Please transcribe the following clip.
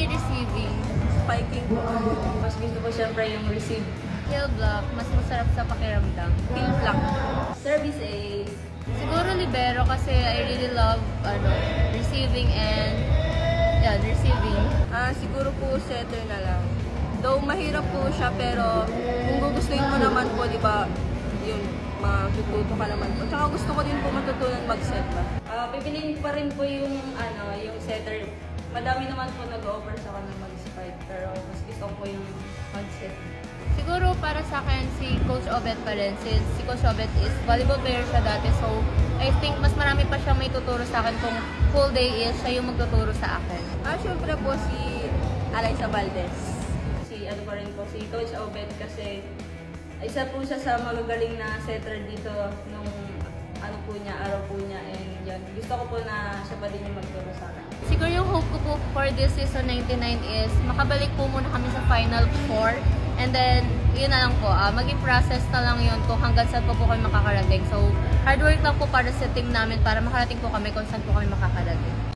receiving. Spiking po. Mas gusto ko syempre yung receive. Kill block, mas masarap sa pakiramdam. Kill block. Service ace. Siguro libero kasi I really love receiving and receiving. Siguro po setter na lang. Though mahirap po siya pero kung gugustuhin mo naman po, di ba, yun, matututo ka naman po. Tsaka gusto ko din po matutunan mag-set ba. Pipiliin pa rin po yung setter. Madami naman po nag-offer sa akin na mag-spike pero mas gusto ko po yung mag-set. Siguro para sa akin si Coach Obet pa rin since si Coach Obet is volleyball player siya dati, so I think mas marami pa siyang may tuturo sa akin kung full day is siya yung magtuturo sa akin. Syempre po si Alaysa Valdez. Si si Coach Obet kasi isa po siya sa magagaling na setter dito nung araw po niya, and yan. Gusto ko po na siya pa din yung magturo sa akin. Siguro yung hope ko po for this season 99 is makabalik po muna kami sa Final 4. And then, yun na lang po, maging process na lang yun kung hanggang saan po kami makakarating. So, hard work lang po para sa team namin para makarating po kami kung saan po kami makakarating.